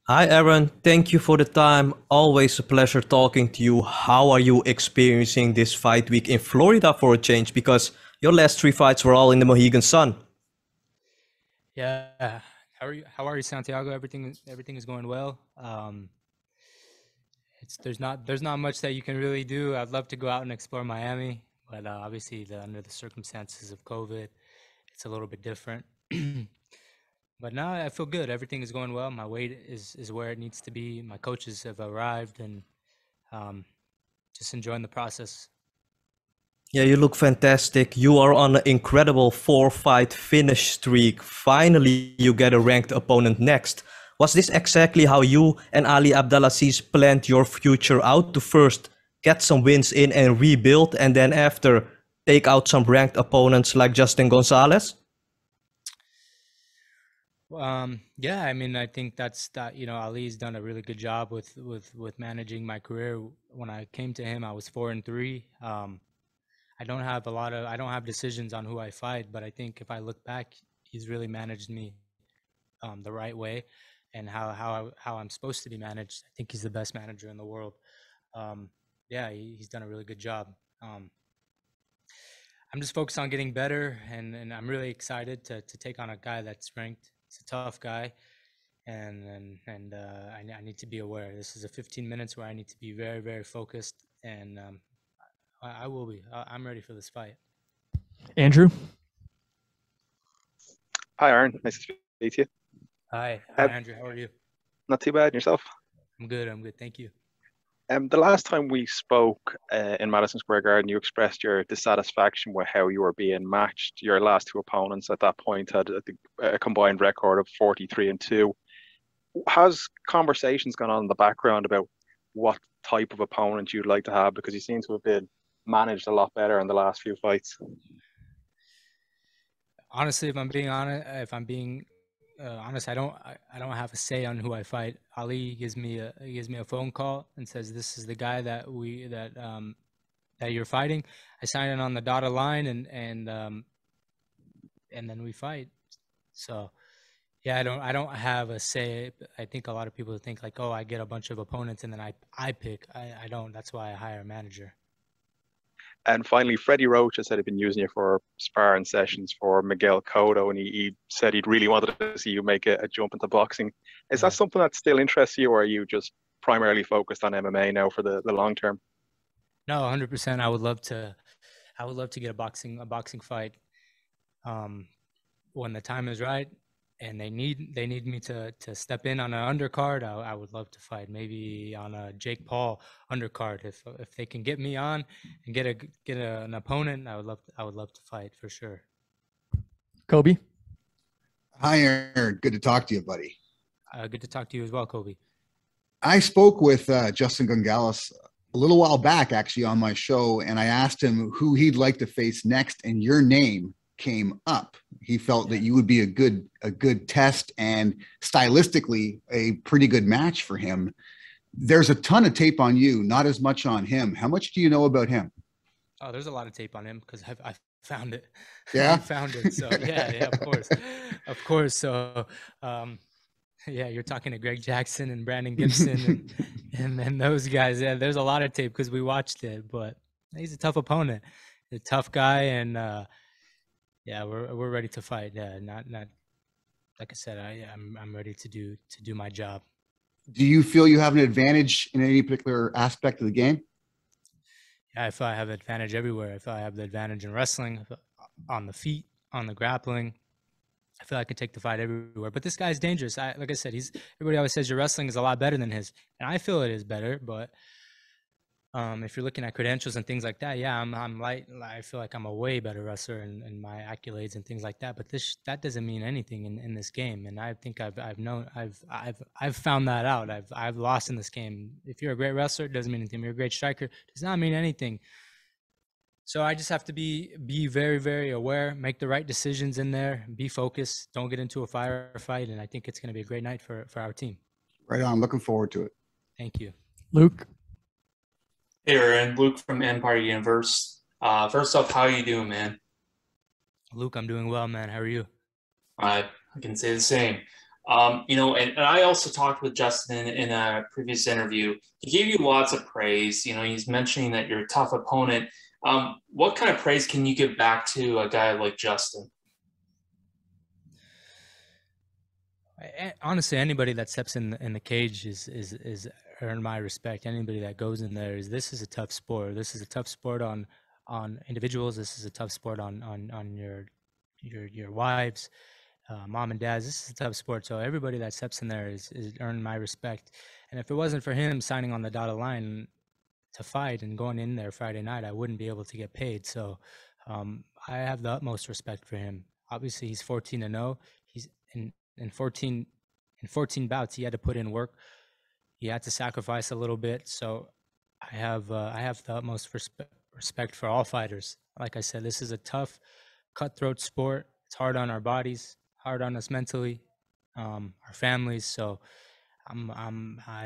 Hi, Aaron. Thank you for the time. Always a pleasure talking to you. How are you experiencing this fight week in Florida for a change? Because your last three fights were all in the Mohegan Sun. Yeah. How are you, Santiago? Everything is going well. It's there's not much that you can really do. I'd love to go out and explore Miami, but obviously under the circumstances of COVID, it's a little bit different. But now I feel good. Everything is going well. My weight is where it needs to be. My coaches have arrived, and um, just enjoying the process. Yeah, you look fantastic. You are on an incredible four-fight finish streak. Finally, you get a ranked opponent next. Was this exactly how you and Ali Abdelaziz planned your future out to first get some wins in and rebuild, and then after take out some ranked opponents like Justin Gonzalez? Yeah, I mean, I think that, Ali's done a really good job with managing my career. When I came to him, I was 4-3. I don't have decisions on who I fight, but I think if I look back, he's really managed me the right way, and how I'm supposed to be managed. I think he's the best manager in the world. Um, yeah, he's done a really good job. Um, I'm just focused on getting better, and I'm really excited to take on a guy that's ranked. He's a tough guy, and I need to be aware. This is a 15 minutes where I need to be very, very focused, and I will be. I'm ready for this fight. Andrew? Hi, Aaron. Nice to meet you. Hi, Uh, Andrew. How are you? Not too bad. And yourself? I'm good. I'm good. Thank you. The last time we spoke in Madison Square Garden, you expressed your dissatisfaction with how you were being matched. Your last two opponents at that point had, I think, a combined record of 43-2. Has conversations gone on in the background about what type of opponent you'd like to have? Because you seem to have been managed a lot better in the last few fights. Honestly, if I'm being honest, I don't have a say on who I fight. Ali gives me a phone call and says this is the guy that you're fighting. I sign it on the dotted line, and then we fight. So yeah, I don't have a say. I think a lot of people think like, oh, I get a bunch of opponents and then I pick. I don't. That's why I hire a manager. And finally, Freddie Roach has said he'd been using you for sparring sessions for Miguel Cotto, and he said he'd really wanted to see you make a jump into boxing. Is that Yeah. something that still interests you, or are you just primarily focused on MMA now for the long term? No, 100%. I would love to get a boxing fight um, when the time is right, and they need me to step in on an undercard. I would love to fight maybe on a Jake Paul undercard if they can get me on and an opponent. I would love to fight for sure. Kobe? Hi, Aaron. Good to talk to you, buddy. Good to talk to you as well, Kobe. I spoke with Justin Gonzalez a little while back, actually, on my show, and I asked him who he'd like to face next, and your name came up. He felt that you would be a good test and stylistically a pretty good match for him. There's a ton of tape on you, not as much on him. How much do you know about him? Oh, there's a lot of tape on him because I've found it. I Yeah. found it. So yeah, of course, of course. So yeah, you're talking to Greg Jackson and Brandon Gibson and then those guys. Yeah, there's a lot of tape because we watched it. But he's a tough opponent, a tough guy, and yeah, we're ready to fight. Yeah, not like I said, I'm ready to do my job. Do you feel you have an advantage in any particular aspect of the game? Yeah, I feel I have advantage everywhere. I feel I have the advantage in wrestling, on the feet, on the grappling. I feel I could take the fight everywhere. But this guy's dangerous. Like I said, everybody always says your wrestling is a lot better than his, and I feel it is better. But if you're looking at credentials and things like that, yeah, I'm light. I feel like I'm a way better wrestler and my accolades and things like that. But that doesn't mean anything in this game. And I think I've found that out. I've lost in this game. If you're a great wrestler, it doesn't mean anything. If you're a great striker, it does not mean anything. So I just have to be very, very aware, make the right decisions in there, be focused, don't get into a firefight, and I think it's going to be a great night for our team. Right on. Looking forward to it. Thank you. Luke? Hey, Aaron, Luke from Empire Universe. First off, how are you doing, man? Luke, I'm doing well, man. How are you? I can say the same. And I also talked with Justin in a previous interview. He gave you lots of praise. He's mentioning that you're a tough opponent. What kind of praise can you give back to a guy like Justin? Honestly, anybody that steps in the cage is earned my respect. Anybody that goes in there this is a tough sport. This is a tough sport on individuals. This is a tough sport on your wives, mom and dads. This is a tough sport. So everybody that steps in there is earned my respect. And if it wasn't for him signing on the dotted line to fight and going in there Friday night, I wouldn't be able to get paid. So I have the utmost respect for him. Obviously, he's 14-0. He's in 14 bouts. He had to put in work. He had to sacrifice a little bit. So I have the utmost respect for all fighters. Like I said, this is a tough, cutthroat sport. It's hard on our bodies, hard on us mentally, our families. So I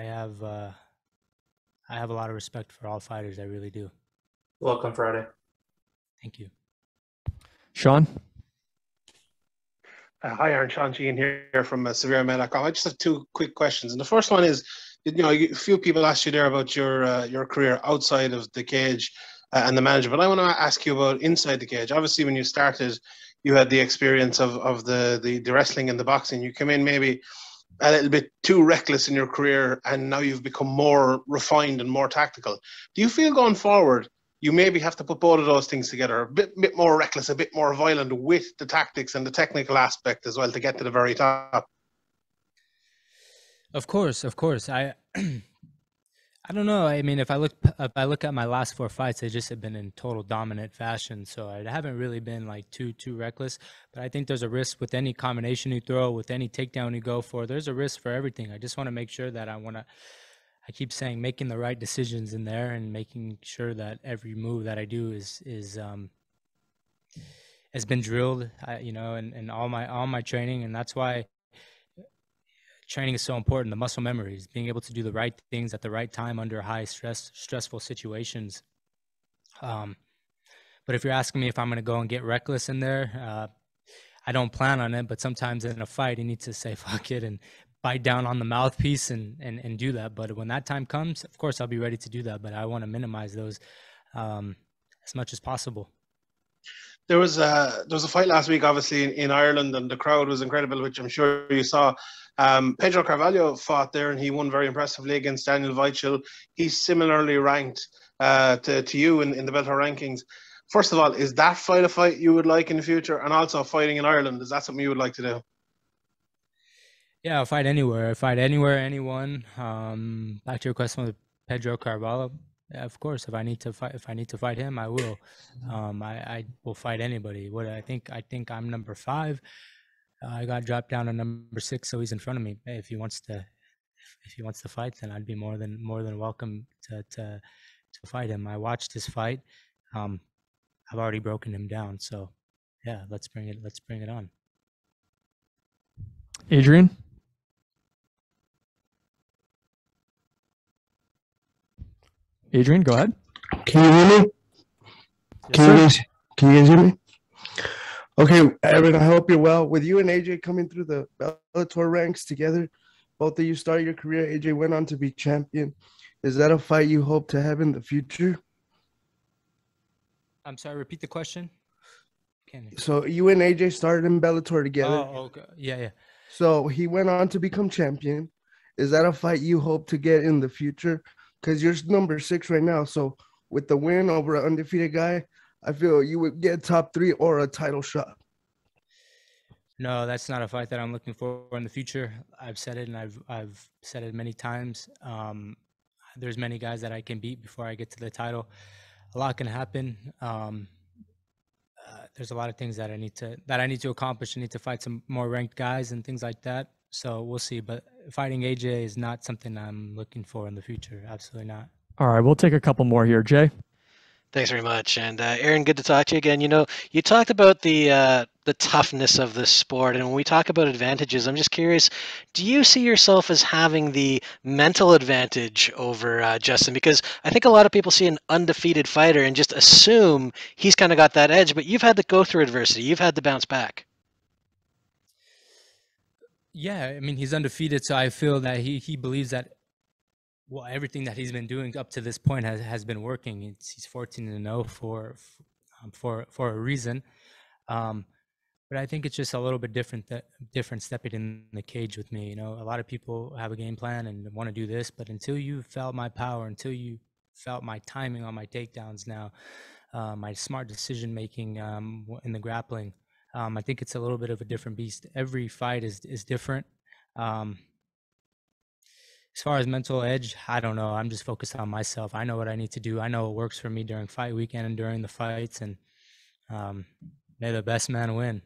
have a lot of respect for all fighters. I really do. Welcome Friday. Thank you. Sean? Hi, Aaron. Sean Sheehan here from SevereMA.com. I just have two quick questions. And the first one is, a few people asked you there about your career outside of the cage and the manager, but I want to ask you about inside the cage. Obviously, when you started, you had the experience of the wrestling and the boxing. You came in maybe a little bit too reckless in your career, and now you've become more refined and more tactical. Do you feel going forward you maybe have to put both of those things together, a bit more reckless, a bit more violent with the tactics and the technical aspect as well to get to the very top? Of course. I don't know. I mean, if I look at my last 4 fights, they just have been in total dominant fashion. So I haven't really been like too reckless. But I think there's a risk with any combination you throw, with any takedown you go for. There's a risk for everything. I just want to make sure that I keep saying making the right decisions in there and making sure that every move that I do has been drilled, and all my training. And that's why training is so important. The muscle memory is being able to do the right things at the right time under high stressful situations. But if you're asking me if I'm going to go and get reckless in there, I don't plan on it. But sometimes in a fight, you need to say fuck it and bite down on the mouthpiece and do that. But when that time comes, of course, I'll be ready to do that. But I want to minimize those as much as possible. There was a fight last week, obviously, in Ireland, and the crowd was incredible, which I'm sure you saw. Pedro Carvalho fought there, and he won very impressively against Daniel Weichel. He's similarly ranked to you in the Bellator rankings. First of all, is that fight a fight you would like in the future? And also fighting in Ireland, is that something you would like to do? Yeah, I'll fight anywhere. Anyone. Back to your question with Pedro Carvalho. Yeah, of course, if I need to fight him, I will. I will fight anybody. I think I'm number 5. I got dropped down to number 6, so he's in front of me. If he wants to fight, then I'd be more than welcome to fight him. I watched his fight. I've already broken him down, so yeah, let's bring it on. Adrian? Adrian, go ahead. Can you hear me? Yes, Can you guys hear me? Okay, Aaron, I hope you're well. With you and AJ coming through the Bellator ranks together, both of you started your career. AJ went on to be champion. Is that a fight you hope to have in the future? I'm sorry, repeat the question. So you and AJ started in Bellator together. Oh, okay. Yeah. So he went on to become champion. Is that a fight you hope to get in the future? Because you're number 6 right now. So with the win over an undefeated guy, I feel you would get top 3 or a title shot. No, that's not a fight that I'm looking for in the future. I've said it, and I've said it many times. There's many guys that I can beat before I get to the title. A lot can happen. There's a lot of things that I need to accomplish. I need to fight some more ranked guys and things like that. So we'll see. But fighting AJ is not something I'm looking for in the future. Absolutely not. All right, we'll take a couple more here. Jay? Thanks very much. And Aaron, good to talk to you again. You talked about the toughness of this sport. And when we talk about advantages, I'm just curious, do you see yourself as having the mental advantage over Justin? Because I think a lot of people see an undefeated fighter and just assume he's kind of got that edge, but you've had to go through adversity. You've had to bounce back. Yeah, I mean, he's undefeated, so I feel that he believes that everything that he's been doing up to this point has been working. He's 14-0 for a reason. But I think it's just a little bit different stepping in the cage with me. You know, a lot of people have a game plan and want to do this, but until you felt my power, until you felt my timing on my takedowns now, my smart decision making in the grappling, I think it's a little bit of a different beast. Every fight is different. As far as mental edge, I don't know. I'm just focused on myself. I know what I need to do. I know what works for me during fight weekend and during the fights, and may the best man win.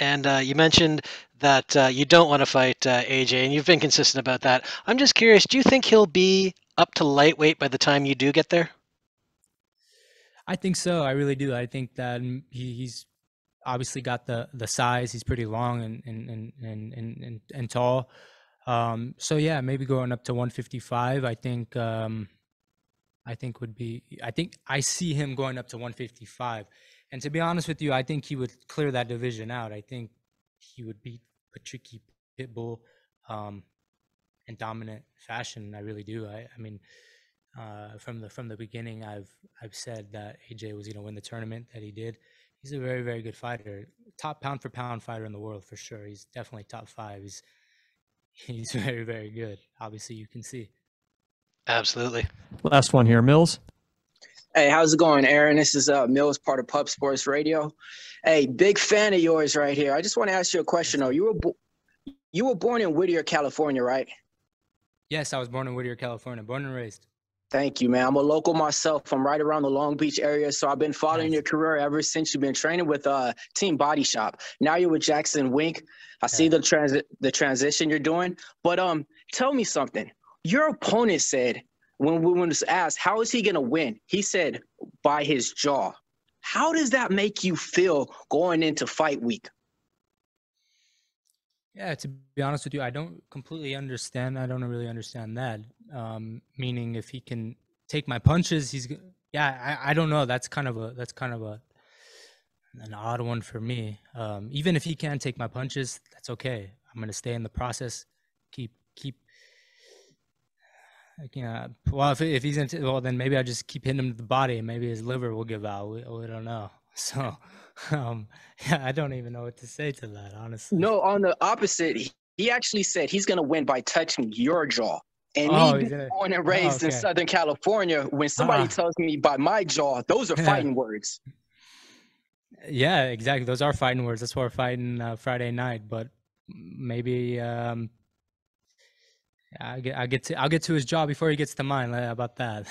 And you mentioned that you don't want to fight AJ, and you've been consistent about that. I'm just curious, do you think he'll be up to lightweight by the time you do get there? I think so. I really do. I think that he's obviously got the size. He's pretty long and tall. So yeah, maybe going up to 155. I think I see him going up to 155. And to be honest with you, I think he would clear that division out. I think he would beat Patricky Pitbull in dominant fashion. I really do. I mean, from the beginning, I've said that AJ was going to win the tournament. That he did. He's a very, very good fighter. Top pound for pound fighter in the world for sure. He's definitely top 5. He's very, very good. Obviously, you can see. Absolutely. Last one here, Mills. Hey, how's it going, Aaron? This is Mills, part of Pub Sports Radio. Hey, big fan of yours right here. I just want to ask you a question, though. You were born in Whittier, California, right? Yes, I was born in Whittier, California. Born and raised. Thank you, man. I'm a local myself. I'm right around the Long Beach area, so I've been following your career ever since you've been training with Team Body Shop. Now you're with Jackson Wink. I see the transition you're doing. But tell me something. Your opponent said, when we was asked, how is he going to win? He said, by his jaw. How does that make you feel going into fight week? Yeah, to be honest with you, I don't completely understand. I don't really understand that. Meaning, if he can take my punches, I don't know. That's kind of an odd one for me. Even if he can take my punches, that's okay. I'm gonna stay in the process. Keep. Well, if he's into, well, then maybe I just keep hitting him to the body, and maybe his liver will give out. We don't know. So, I don't even know what to say to that, honestly. No, on the opposite, he actually said he's going to win by touching your jaw. And me being born and raised in Southern California, when somebody tells me by my jaw, those are fighting words. Yeah, exactly. Those are fighting words. That's why we're fighting Friday night. But maybe I'll get to his jaw before he gets to mine. How about that?